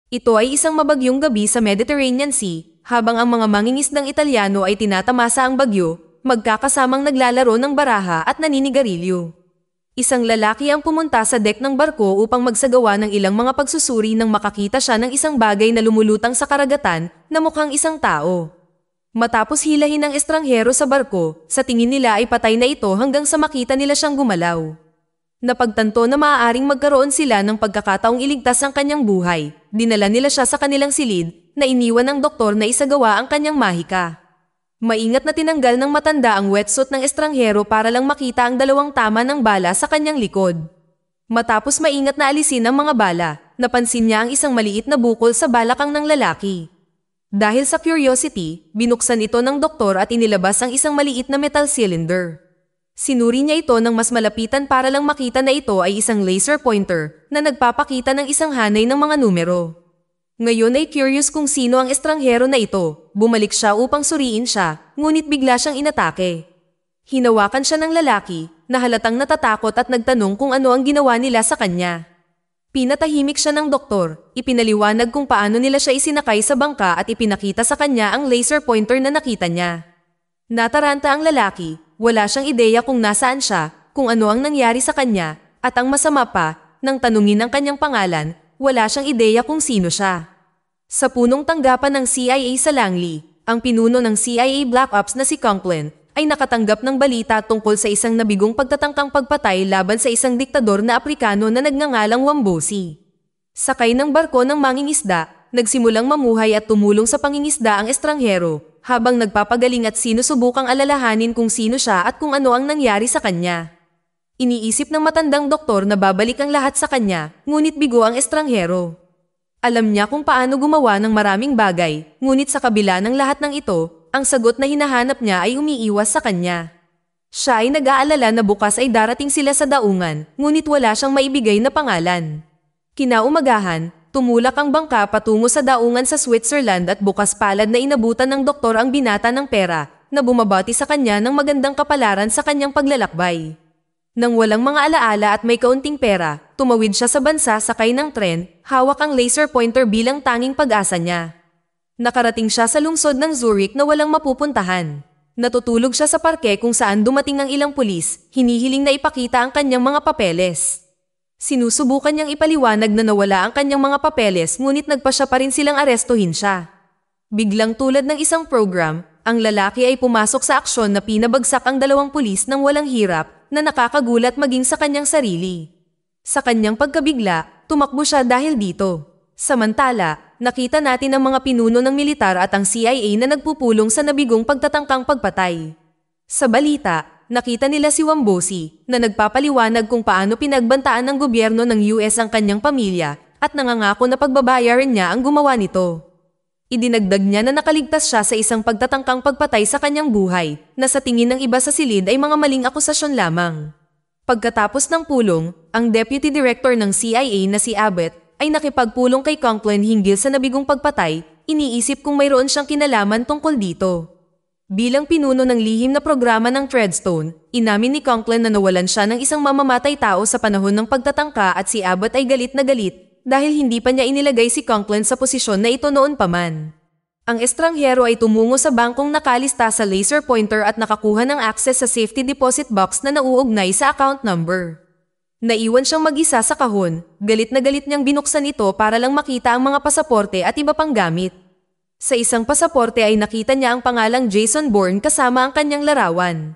Ito ay isang mabagyong gabi sa Mediterranean Sea, habang ang mga mangingisdang Italyano ay tinatamasa ang bagyo, magkakasamang naglalaro ng baraha at naninigarilyo. Isang lalaki ang pumunta sa deck ng barko upang magsagawa ng ilang mga pagsusuri nang makakita siya ng isang bagay na lumulutang sa karagatan na mukhang isang tao. Matapos hilahin ng estranghero sa barko, sa tingin nila ay patay na ito hanggang sa makita nila siyang gumalaw. Napagtanto na maaaring magkaroon sila ng pagkakataong iligtas ang kanyang buhay. Dinala nila siya sa kanilang silid na iniwan ng doktor na isagawa ang kanyang mahika. Maingat na tinanggal ng matanda ang wetsuit ng estranghero para lang makita ang dalawang tama ng bala sa kanyang likod. Matapos maingat na alisin ang mga bala, napansin niya ang isang maliit na bukol sa balakang ng lalaki. Dahil sa curiosity, binuksan ito ng doktor at inilabas ang isang maliit na metal cylinder. Sinuri niya ito ng mas malapitan para lang makita na ito ay isang laser pointer na nagpapakita ng isang hanay ng mga numero. Ngayon ay curious kung sino ang estranghero na ito. Bumalik siya upang suriin siya, ngunit bigla siyang inatake. Hinawakan siya ng lalaki, na halatang natatakot at nagtanong kung ano ang ginawa nila sa kanya. Pinatahimik siya ng doktor, ipinaliwanag kung paano nila siya isinakay sa bangka at ipinakita sa kanya ang laser pointer na nakita niya. Nataranta ang lalaki, wala siyang ideya kung nasaan siya, kung ano ang nangyari sa kanya, at ang masama pa, nang tanungin ang kanyang pangalan, wala siyang ideya kung sino siya. Sa punong tanggapan ng CIA sa Langley, ang pinuno ng CIA Black Ops na si Conklin ay nakatanggap ng balita tungkol sa isang nabigong pagtatangkang pagpatay laban sa isang diktador na Aprikano na nagngangalang Wambosi. Sakay ng barko ng mangingisda, nagsimulang mamuhay at tumulong sa pangingisda ang estranghero, habang nagpapagaling at sinusubukang alalahanin kung sino siya at kung ano ang nangyari sa kanya. Iniisip ng matandang doktor na babalik ang lahat sa kanya, ngunit bigo ang estranghero. Alam niya kung paano gumawa ng maraming bagay, ngunit sa kabila ng lahat ng ito, ang sagot na hinahanap niya ay umiiwas sa kanya. Siya ay nag-aalala na bukas ay darating sila sa daungan, ngunit wala siyang maibigay na pangalan. Kinaumagahan, tumulak ang bangka patungo sa daungan sa Switzerland at bukas palad na inabutan ng doktor ang binata ng pera, na bumabati sa kanya ng magandang kapalaran sa kanyang paglalakbay. Nang walang mga alaala at may kaunting pera, tumawid siya sa bansa sakay ng tren, hawak ang laser pointer bilang tanging pag-asa niya. Nakarating siya sa lungsod ng Zurich na walang mapupuntahan. Natutulog siya sa parke kung saan dumating ang ilang pulis, hinihiling na ipakita ang kanyang mga papeles. Sinusubukan niyang ipaliwanag na nawala ang kanyang mga papeles ngunit nagpa siya pa rin silang arestuhin siya. Biglang tulad ng isang program, ang lalaki ay pumasok sa aksyon na pinabagsak ang dalawang pulis ng walang hirap na nakakagulat maging sa kanyang sarili. Sa kanyang pagkabigla, tumakbo siya dahil dito. Samantala, nakita natin ang mga pinuno ng militar at ang CIA na nagpupulong sa nabigong pagtatangkang pagpatay. Sa balita, nakita nila si Wambosi na nagpapaliwanag kung paano pinagbantaan ng gobyerno ng US ang kanyang pamilya at nangangako na pagbabayaran niya ang gumawa nito. Idinagdag niya na nakaligtas siya sa isang pagtatangkang pagpatay sa kanyang buhay, na sa tingin ng iba sa silid ay mga maling akusasyon lamang. Pagkatapos ng pulong, ang Deputy Director ng CIA na si Abbott ay nakipagpulong kay Conklin hinggil sa nabigong pagpatay, iniisip kung mayroon siyang kinalaman tungkol dito. Bilang pinuno ng lihim na programa ng Treadstone, inamin ni Conklin na nawalan siya ng isang mamamatay tao sa panahon ng pagtatangka at si Abbott ay galit na galit dahil hindi pa niya inilagay si Conklin sa posisyon na ito noon pa man. Ang estranghero ay tumungo sa bangkong nakalista sa laser pointer at nakakuha ng access sa safety deposit box na nauugnay sa account number. Naiwan siyang mag-isa sa kahon, galit na galit niyang binuksan ito para lang makita ang mga pasaporte at iba pang gamit. Sa isang pasaporte ay nakita niya ang pangalang Jason Bourne kasama ang kanyang larawan.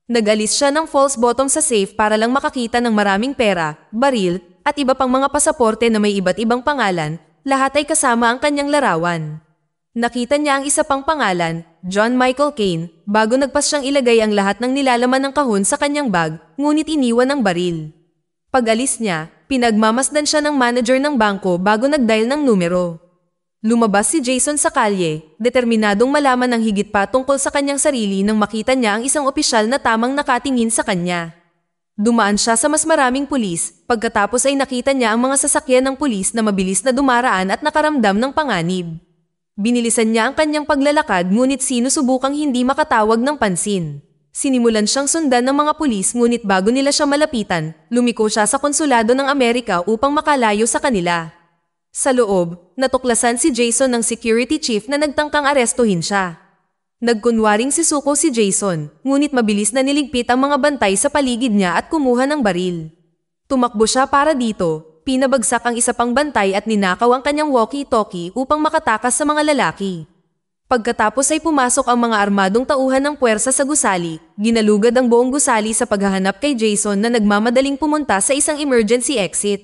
Nag-alis siya ng false bottom sa safe para lang makakita ng maraming pera, baril, at iba pang mga pasaporte na may iba't ibang pangalan, lahat ay kasama ang kanyang larawan. Nakita niya ang isa pang pangalan, John Michael Cain, bago nagpas siyang ilagay ang lahat ng nilalaman ng kahon sa kanyang bag, ngunit iniwan ang baril. Pag-alis niya, pinagmamasdan siya ng manager ng bangko bago nag-dial ng numero. Lumabas si Jason sa kalye, determinadong malaman ng higit pa tungkol sa kanyang sarili nang makita niya ang isang opisyal na tamang nakatingin sa kanya. Dumaan siya sa mas maraming pulis, pagkatapos ay nakita niya ang mga sasakyan ng pulis na mabilis na dumaraan at nakaramdam ng panganib. Binilisan niya ang kanyang paglalakad ngunit sinusubukang hindi makatawag ng pansin. Sinimulan siyang sundan ng mga pulis ngunit bago nila siya malapitan, lumiko siya sa konsulado ng Amerika upang makalayo sa kanila. Sa loob, natuklasan si Jason ng security chief na nagtangkang arestuhin siya. Nagkunwaring sisuko si Jason, ngunit mabilis na niligpit ang mga bantay sa paligid niya at kumuha ng baril. Tumakbo siya para dito, pinabagsak ang isa pang bantay at ninakaw ang kanyang walkie-talkie upang makatakas sa mga lalaki. Pagkatapos ay pumasok ang mga armadong tauhan ng puwersa sa gusali, ginalugad ang buong gusali sa paghahanap kay Jason na nagmamadaling pumunta sa isang emergency exit.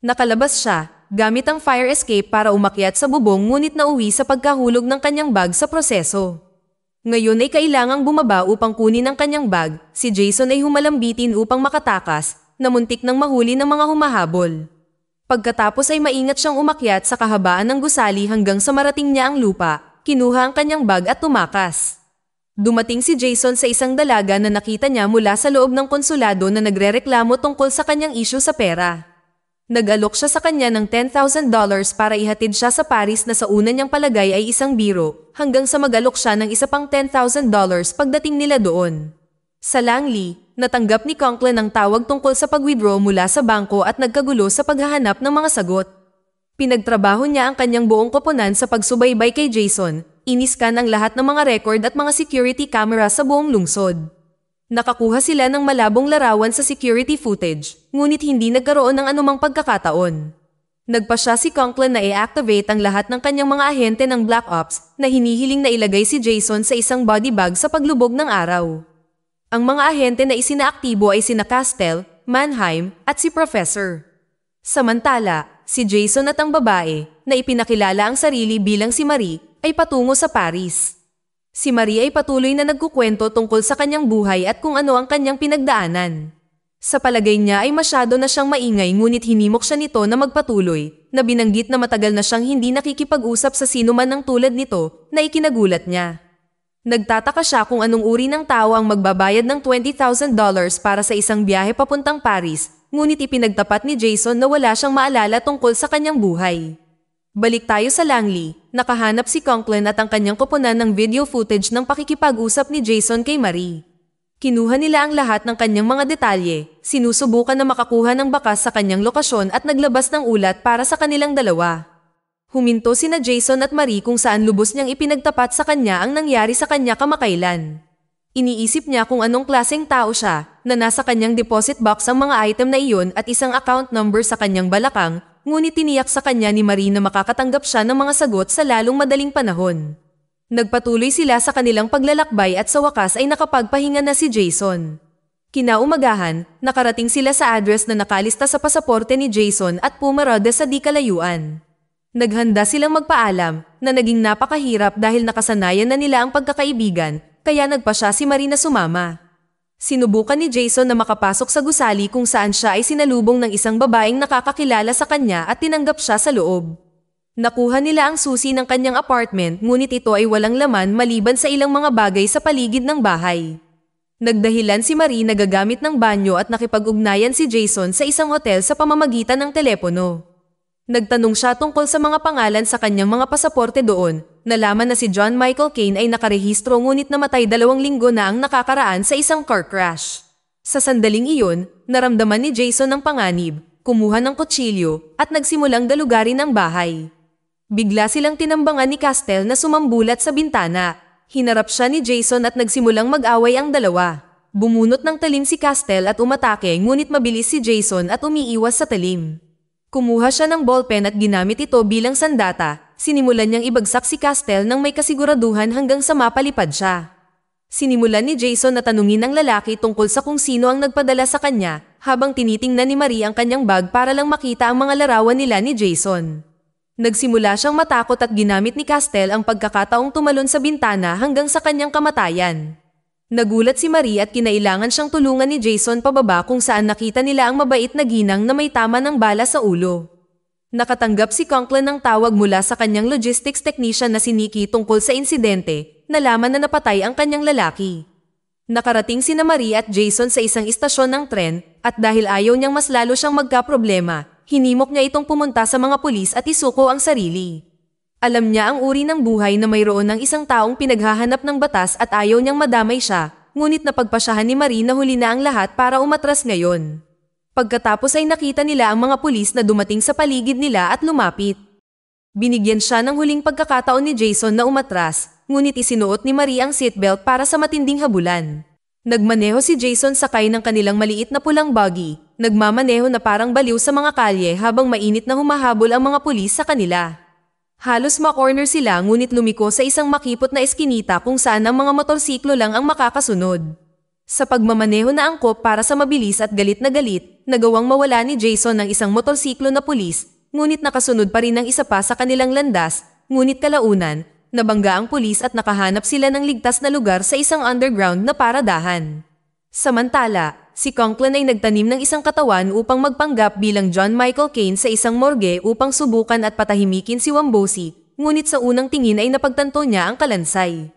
Nakalabas siya, gamit ang fire escape para umakyat sa bubong ngunit nauwi sa pagkahulog ng kanyang bag sa proseso. Ngayon ay kailangang bumaba upang kunin ang kanyang bag, si Jason ay humalambitin upang makatakas, na muntik nang mahuli ng mga humahabol. Pagkatapos ay maingat siyang umakyat sa kahabaan ng gusali hanggang sa marating niya ang lupa, kinuha ang kanyang bag at tumakas. Dumating si Jason sa isang dalaga na nakita niya mula sa loob ng konsulado na nagrereklamo tungkol sa kanyang issue sa pera. Nag-alok siya sa kanya ng $10,000 para ihatid siya sa Paris na sa una niyang palagay ay isang biro, hanggang sa mag-alok siya ng isa pang $10,000 pagdating nila doon. Sa Langley, natanggap ni Conklin ang tawag tungkol sa pag-withdraw mula sa bangko at nagkagulo sa paghahanap ng mga sagot. Pinagtrabaho niya ang kanyang buong koponan sa pagsubaybay kay Jason, iniskan ang lahat ng mga record at mga security camera sa buong lungsod. Nakakuha sila ng malabong larawan sa security footage, ngunit hindi nagkaroon ng anumang pagkakataon. Nagpasya si Conklin na i-activate ang lahat ng kanyang mga ahente ng Black Ops na hinihiling na ilagay si Jason sa isang body bag sa paglubog ng araw. Ang mga ahente na isinaaktibo ay sina Castell, Mannheim, at si Professor. Samantala, si Jason at ang babae, na ipinakilala ang sarili bilang si Marie, ay patungo sa Paris. Si Marie ay patuloy na nagkukwento tungkol sa kanyang buhay at kung ano ang kanyang pinagdaanan. Sa palagay niya ay masyado na siyang maingay ngunit hinimok siya nito na magpatuloy, na binanggit na matagal na siyang hindi nakikipag-usap sa sino man ng tulad nito, na ikinagulat niya. Nagtataka siya kung anong uri ng tao ang magbabayad ng $20,000 para sa isang biyahe papuntang Paris, ngunit ipinagtapat ni Jason na wala siyang maalala tungkol sa kanyang buhay. Balik tayo sa Langley, nakahanap si Conklin at ang kanyang koponan ng video footage ng pakikipag-usap ni Jason kay Marie. Kinuha nila ang lahat ng kanyang mga detalye, sinusubukan na makakuha ng bakas sa kanyang lokasyon at naglabas ng ulat para sa kanilang dalawa. Huminto sina Jason at Marie kung saan lubos niyang ipinagtapat sa kanya ang nangyari sa kanya kamakailan. Iniisip niya kung anong klaseng tao siya, na nasa kanyang deposit box ang mga item na iyon at isang account number sa kanyang balakang, ngunit tiniyak sa kanya ni Marie na makakatanggap siya ng mga sagot sa lalong madaling panahon. Nagpatuloy sila sa kanilang paglalakbay at sa wakas ay nakapagpahinga na si Jason. Kinaumagahan, nakarating sila sa address na nakalista sa pasaporte ni Jason at pumarada sa di kalayuan. Naghanda silang magpaalam na naging napakahirap dahil nakasanayan na nila ang pagkakaibigan, kaya nagpasya si Marie na sumama. Sinubukan ni Jason na makapasok sa gusali kung saan siya ay sinalubong ng isang babaeng nakakakilala sa kanya at tinanggap siya sa loob. Nakuha nila ang susi ng kanyang apartment ngunit ito ay walang laman maliban sa ilang mga bagay sa paligid ng bahay. Nagdahilan si Marie na gagamit ng banyo at nakipag-ugnayan si Jason sa isang hotel sa pamamagitan ng telepono. Nagtanong siya tungkol sa mga pangalan sa kanyang mga pasaporte doon. Nalaman na si John Michael Caine ay nakarehistro ngunit namatay 2 linggo na ang nakakaraan sa isang car crash. Sa sandaling iyon, naramdaman ni Jason ang panganib, kumuha ng kutsilyo at nagsimulang dalugarin ang bahay. Bigla silang tinambangan ni Castell na sumambulat sa bintana. Hinarap siya ni Jason at nagsimulang mag-away ang dalawa. Bumunot ng talim si Castell at umatake ngunit mabilis si Jason at umiiwas sa talim. Kumuha siya ng ballpen at ginamit ito bilang sandata. Sinimulan niyang ibagsak si Castell nang may kasiguraduhan hanggang sa mapalipad siya. Sinimulan ni Jason na tanungin ang lalaki tungkol sa kung sino ang nagpadala sa kanya, habang tinitingnan ni Marie ang kanyang bag para lang makita ang mga larawan nila ni Jason. Nagsimula siyang matakot at ginamit ni Castell ang pagkakataong tumalon sa bintana hanggang sa kanyang kamatayan. Nagulat si Marie at kinailangan siyang tulungan ni Jason pababa kung saan nakita nila ang mabait na ginang na may tama ng bala sa ulo. Nakatanggap si Conklin ng tawag mula sa kanyang logistics technician na si Nikki tungkol sa insidente, nalaman na napatay ang kanyang lalaki. Nakarating sina Marie at Jason sa isang istasyon ng tren at dahil ayaw niyang mas lalo siyang magkaproblema, hinimok niya itong pumunta sa mga pulis at isuko ang sarili. Alam niya ang uri ng buhay na mayroon ng isang taong pinaghahanap ng batas at ayaw niyang madamay siya, ngunit napagpasyahan ni Marie na huli na ang lahat para umatras ngayon. Pagkatapos ay nakita nila ang mga pulis na dumating sa paligid nila at lumapit. Binigyan siya ng huling pagkakataon ni Jason na umatras, ngunit isinuot ni Marie ang seatbelt para sa matinding habulan. Nagmaneho si Jason sakay ng kanilang maliit na pulang buggy, nagmamaneho na parang baliw sa mga kalye habang mainit na humahabol ang mga pulis sa kanila. Halos ma-corner sila ngunit lumiko sa isang makipot na eskinita kung saan ang mga motorsiklo lang ang makakasunod. Sa pagmamaneho na angkop para sa mabilis at galit, nagawang mawala ni Jason ng isang motorsiklo na pulis, ngunit nakasunod pa rin ang isa pa sa kanilang landas, ngunit kalaunan, nabangga ang pulis at nakahanap sila ng ligtas na lugar sa isang underground na paradahan. Samantala, si Conklin ay nagtanim ng isang katawan upang magpanggap bilang John Michael Caine sa isang morgue upang subukan at patahimikin si Wombosi, ngunit sa unang tingin ay napagtanto niya ang kalansay.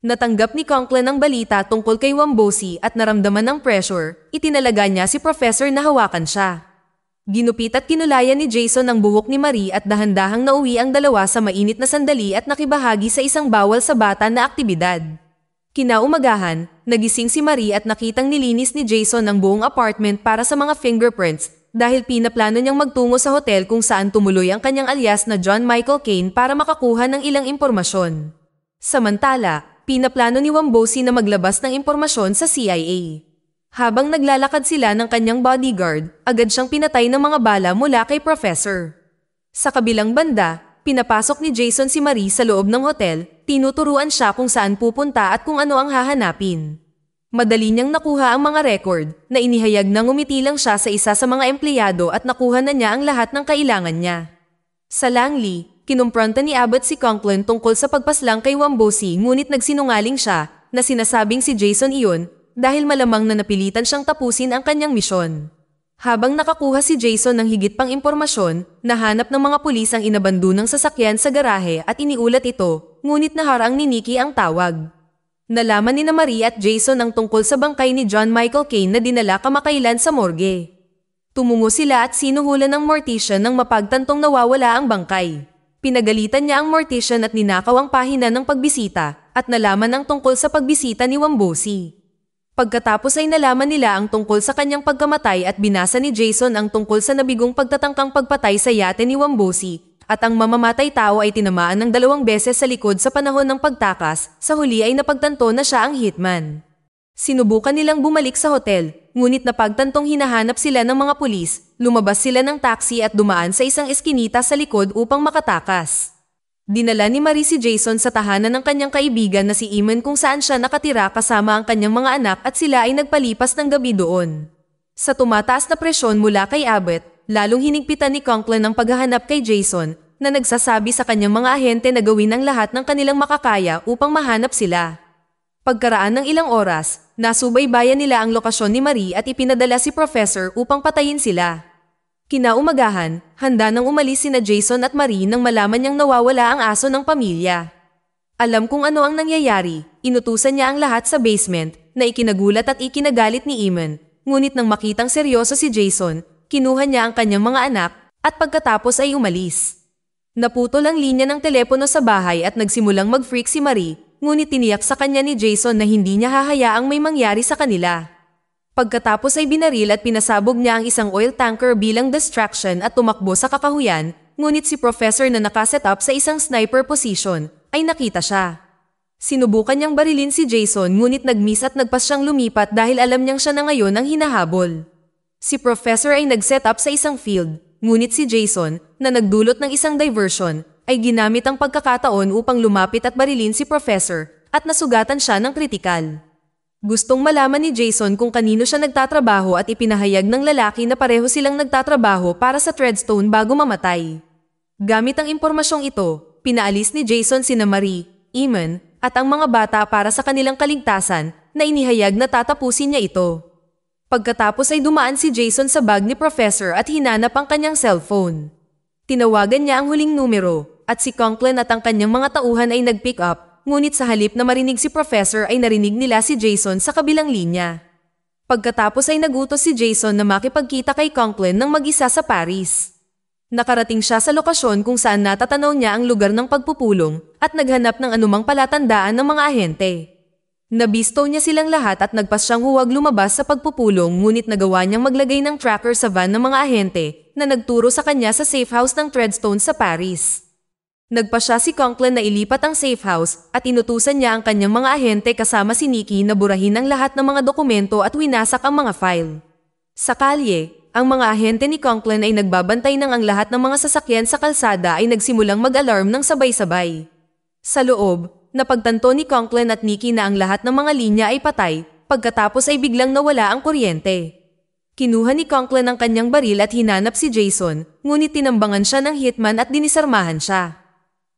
Natanggap ni Conklin ang balita tungkol kay Wombosi at naramdaman ng pressure, itinalaga niya si Professor na hawakan siya. Ginupit at kinulayan ni Jason ang buhok ni Marie at dahan-dahang nauwi ang dalawa sa mainit na sandali at nakibahagi sa isang bawal sa bata na aktibidad. Kinaumagahan, nagising si Marie at nakitang nilinis ni Jason ang buong apartment para sa mga fingerprints dahil pinaplano niyang magtungo sa hotel kung saan tumuloy ang kanyang alias na John Michael Caine para makakuha ng ilang impormasyon. Samantala, pinaplano ni Wombosi na maglabas ng impormasyon sa CIA. Habang naglalakad sila ng kanyang bodyguard, agad siyang pinatay ng mga bala mula kay Professor. Sa kabilang banda, pinapasok ni Jason si Marie sa loob ng hotel, tinuturuan siya kung saan pupunta at kung ano ang hahanapin. Madali niyang nakuha ang mga record na inihayag na ngumiti lang siya sa isa sa mga empleyado at nakuha na niya ang lahat ng kailangan niya. Sa Langley, kinumpronta ni Abbott si Conklin tungkol sa pagpaslang kay Wombosi ngunit nagsinungaling siya na sinasabing si Jason iyon dahil malamang na napilitan siyang tapusin ang kanyang misyon. Habang nakakuha si Jason ng higit pang impormasyon, nahanap ng mga pulis ang inabandonang sasakyan sa garahe at iniulat ito, ngunit naharang ni Nikki ang tawag. Nalaman ni Marie at Jason ang tungkol sa bangkay ni John Michael Caine na dinala kamakailan sa morgue. Tumungo sila at sinuhulan ng mortician nang mapagtantong nawawala ang bangkay. Pinagalitan niya ang mortician at ninakaw ang pahina ng pagbisita at nalaman ang tungkol sa pagbisita ni Wombosi. Pagkatapos ay nalaman nila ang tungkol sa kanyang pagkamatay at binasa ni Jason ang tungkol sa nabigong pagtatangkang pagpatay sa yate ni Wombosi at ang mamamatay tao ay tinamaan ng 2 beses sa likod sa panahon ng pagtakas, sa huli ay napagtanto na siya ang hitman. Sinubukan nilang bumalik sa hotel, ngunit napagtantong hinahanap sila ng mga pulis, lumabas sila ng taxi at dumaan sa isang eskinita sa likod upang makatakas. Dinala ni Marie si Jason sa tahanan ng kanyang kaibigan na si Eamon kung saan siya nakatira kasama ang kanyang mga anak at sila ay nagpalipas ng gabi doon. Sa tumataas na presyon mula kay Abbott, lalong hinigpitan ni Conklin ang paghahanap kay Jason na nagsasabi sa kanyang mga ahente na gawin ang lahat ng kanilang makakaya upang mahanap sila. Pagkaraan ng ilang oras, nasubaybayan nila ang lokasyon ni Marie at ipinadala si Professor upang patayin sila. Kinaumagahan, handa nang umalis sina Jason at Marie nang malaman niyang nawawala ang aso ng pamilya. Alam kung ano ang nangyayari, inutusan niya ang lahat sa basement na ikinagulat at ikinagalit ni Eamon. Ngunit nang makitang seryoso si Jason, kinuha niya ang kanyang mga anak at pagkatapos ay umalis. Naputol ang linya ng telepono sa bahay at nagsimulang mag-freak si Marie, ngunit tiniyak sa kanya ni Jason na hindi niya hahayaang may mangyari sa kanila. Pagkatapos ay binaril at pinasabog niya ang isang oil tanker bilang distraction at tumakbo sa kakahuyan, ngunit si Professor na nakaset up sa isang sniper position ay nakita siya. Sinubukan niyang barilin si Jason ngunit nagmiss at nagpas siyang lumipat dahil alam niyang siya na ngayon ang hinahabol. Si Professor ay nagset up sa isang field, ngunit si Jason, na nagdulot ng isang diversion, ay ginamit ang pagkakataon upang lumapit at barilin si Professor at nasugatan siya ng kritikal. Gustong malaman ni Jason kung kanino siya nagtatrabaho at ipinahayag ng lalaki na pareho silang nagtatrabaho para sa Treadstone bago mamatay. Gamit ang impormasyong ito, pinaalis ni Jason sina Marie, Eamon, at ang mga bata para sa kanilang kaligtasan na inihayag na tatapusin niya ito. Pagkatapos ay dumaan si Jason sa bag ni Professor at hinanap ang kanyang cellphone. Tinawagan niya ang huling numero at si Conklin at ang kanyang mga tauhan ay nag-pick up. Ngunit sa halip na marinig si Professor ay narinig nila si Jason sa kabilang linya. Pagkatapos ay nagutos si Jason na makipagkita kay Conklin ng mag-isa sa Paris. Nakarating siya sa lokasyon kung saan natatanaw niya ang lugar ng pagpupulong at naghanap ng anumang palatandaan ng mga ahente. Nabisto niya silang lahat at nagpas siyang huwag lumabas sa pagpupulong, ngunit nagawa niyang maglagay ng tracker sa van ng mga ahente na nagturo sa kanya sa safe house ng Treadstone sa Paris. Nagpa siya si Conklin na ilipat ang safe house at inutusan niya ang kanyang mga ahente kasama si Nikki na burahin ang lahat ng mga dokumento at winasak ang mga file. Sa kalye, ang mga ahente ni Conklin ay nagbabantay ng ang lahat ng mga sasakyan sa kalsada ay nagsimulang mag-alarm ng sabay-sabay. Sa loob, napagtanto ni Conklin at Nikki na ang lahat ng mga linya ay patay, pagkatapos ay biglang nawala ang kuryente. Kinuha ni Conklin ang kanyang baril at hinanap si Jason, ngunit tinambangan siya ng hitman at dinisarmahan siya.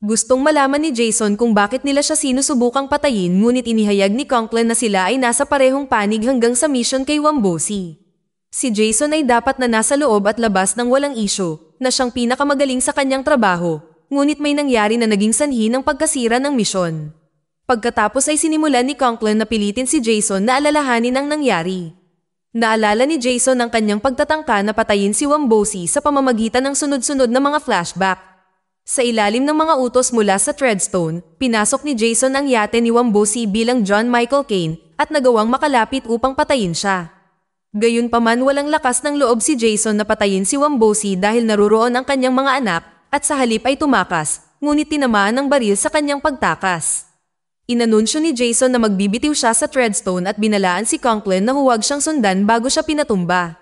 Gustong malaman ni Jason kung bakit nila siya sinusubukang patayin, ngunit inihayag ni Conklin na sila ay nasa parehong panig hanggang sa mission kay Wombosi. Si Jason ay dapat na nasa loob at labas ng walang isyu, na siyang pinakamagaling sa kanyang trabaho, ngunit may nangyari na naging sanhi ng pagkasira ng misyon. Pagkatapos ay sinimulan ni Conklin na pilitin si Jason na alalahanin ang nangyari. Naalala ni Jason ang kanyang pagtatangka na patayin si Wombosi sa pamamagitan ng sunod-sunod na mga flashback. Sa ilalim ng mga utos mula sa Treadstone, pinasok ni Jason ang yate ni Wombosi bilang John Michael Caine at nagawang makalapit upang patayin siya. Gayunpaman, walang lakas ng loob si Jason na patayin si Wombosi dahil naruroon ang kanyang mga anak at sa halip ay tumakas, ngunit tinamaan ng baril sa kanyang pagtakas. Inanunsyo ni Jason na magbibitiw siya sa Treadstone at binalaan si Conklin na huwag siyang sundan bago siya pinatumba.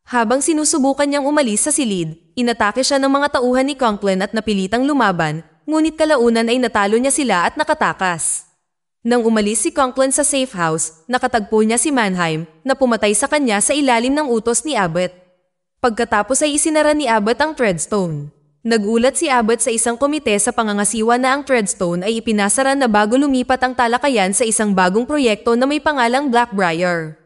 Habang sinusubukan niyang umalis sa silid, inatake siya ng mga tauhan ni Conklin at napilitang lumaban, ngunit kalaunan ay natalo niya sila at nakatakas. Nang umalis si Conklin sa safe house, nakatagpo niya si Mannheim na pumatay sa kanya sa ilalim ng utos ni Abbott. Pagkatapos ay isinara ni Abbott ang Treadstone. Nagulat si Abbott sa isang komite sa pangangasiwa na ang Treadstone ay ipinasara na bago lumipat ang talakayan sa isang bagong proyekto na may pangalang Blackbriar.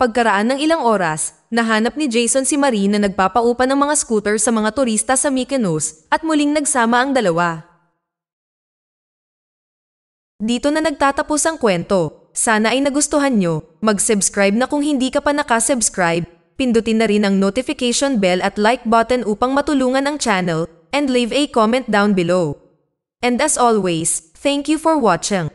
Pagkaraan ng ilang oras, nahanap ni Jason si Marie na nagpapaupa ng mga scooter sa mga turista sa Mykonos at muling nagsama ang dalawa. Dito na nagtatapos ang kwento. Sana ay nagustuhan nyo. Mag-subscribe na kung hindi ka pa nakasubscribe. Pindutin na rin ang notification bell at like button upang matulungan ang channel, and leave a comment down below. And as always, thank you for watching.